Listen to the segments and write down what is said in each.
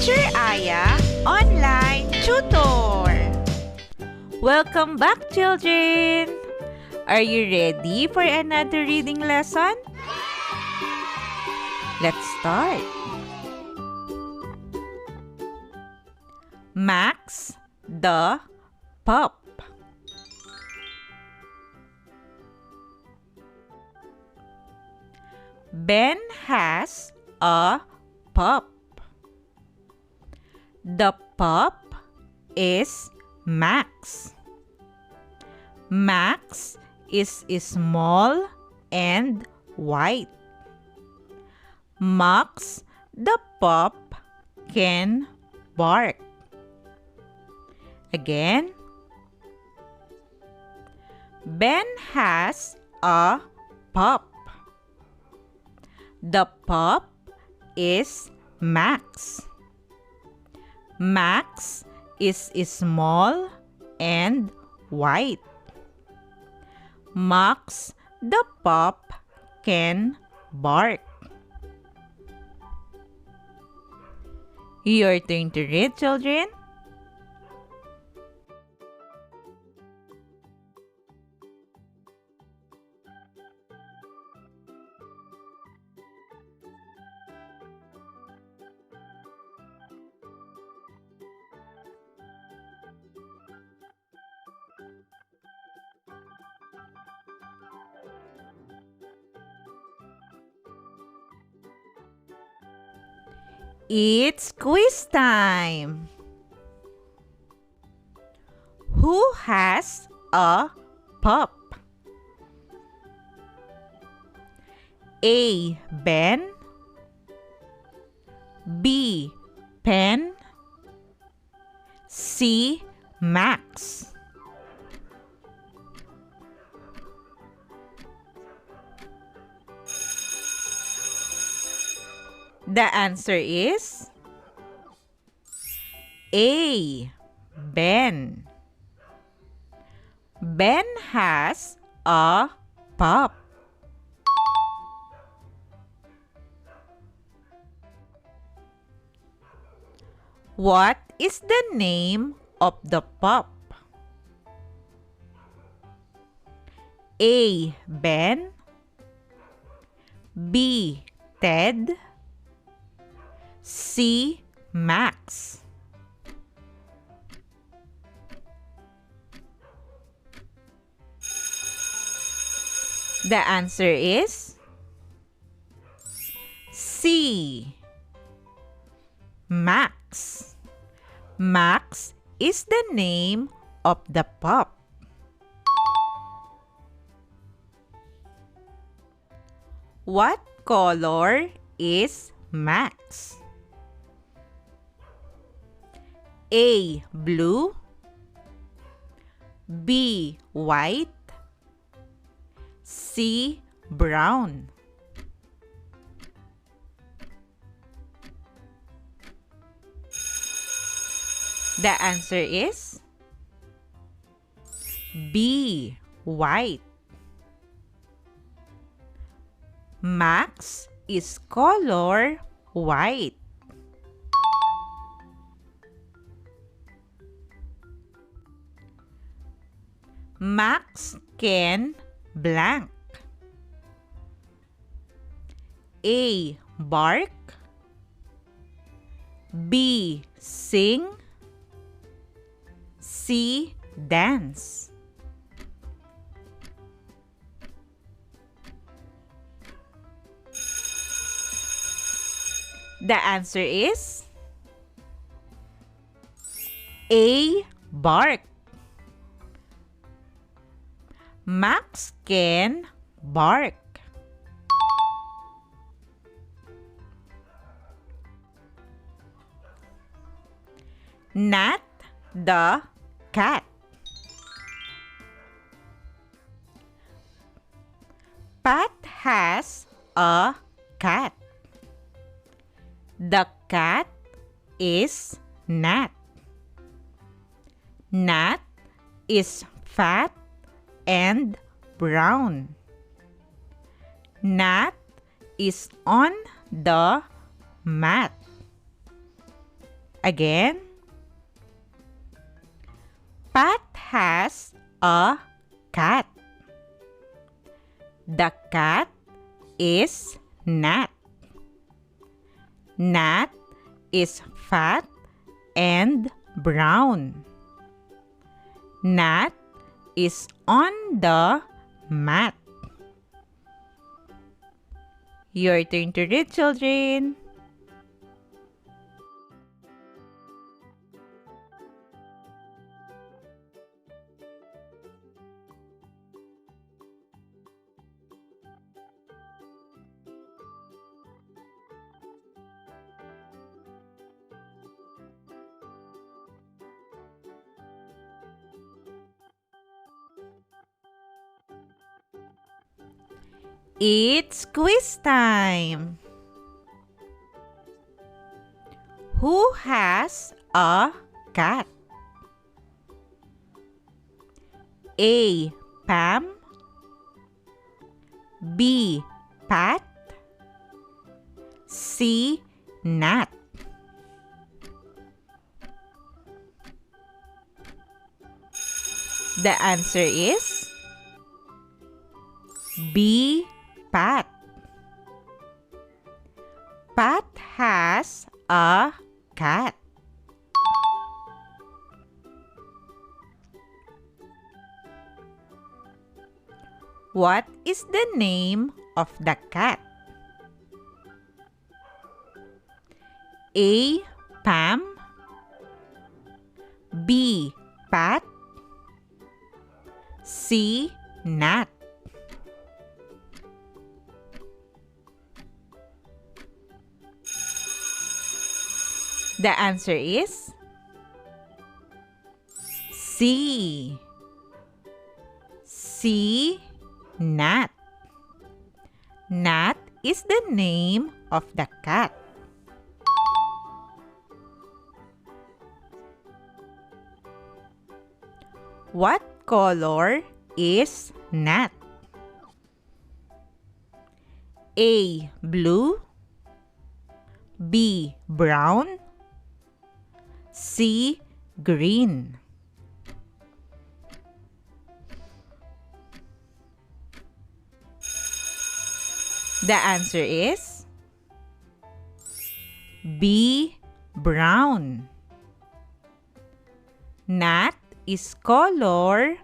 Teacher Aya Online Tutor. Welcome back, children! Are you ready for another reading lesson? Let's start. Max the pup. Ben has a pup. The pup is Max. Max is small and white. Max the pup can bark. Again. Ben has a pup. The pup is Max. Max is small and white. Max the pup can bark. Your turn to read, children. It's quiz time. Who has a pup? A. Ben. B. Pen. C. Max. The answer is A. Ben. Ben has a pup. What is the name of the pup? A. Ben. B. Ted. C. Max. The answer is C. Max. Max is the name of the pup. What color is Max? A. Blue. B. White. C. Brown. The answer is B. White. Max is color white. Max can blank. A. Bark. B. Sing. C. Dance. The answer is A. Bark. Max can bark. Nat the cat. Pat has a cat. The cat is Nat. Nat is fat and brown. Nat is on the mat. Again. Pat has a cat. The cat is Nat. Nat is fat and brown. Nat is on the mat. Your turn to read, children. It's quiz time. Who has a cat? A. Pam. B. Pat. C. Nat. The answer is B. Pat. Pat has a cat. What is the name of the cat? A. Pam. B. Pat. C. Nat. The answer is C. C. Nat. Nat is the name of the cat. What color is Nat? A. Blue. B. Brown. C. Green. The answer is B. Brown. Nat is color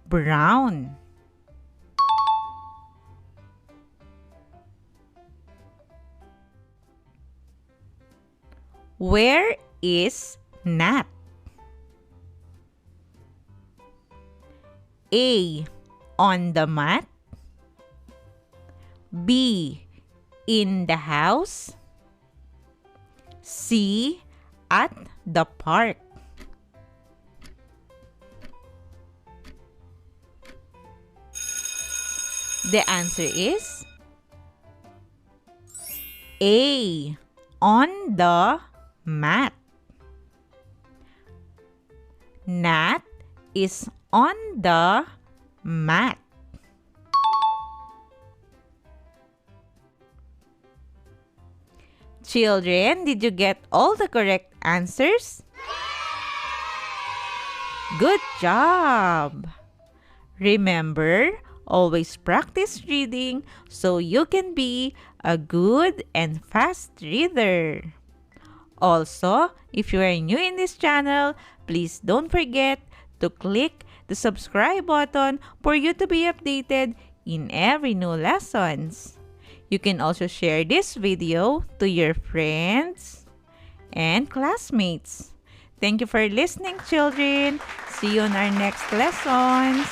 brown. Where is Nat? A. On the mat. B. In the house. C. At the park. The answer is A. On the mat. Nat is on the mat. Children, did you get all the correct answers? Good job! Remember, always practice reading so you can be a good and fast reader. Also, if you are new in this channel, please don't forget to click the subscribe button for you to be updated in every new lessons. You can also share this video to your friends and classmates. Thank you for listening, children. See you on our next lessons.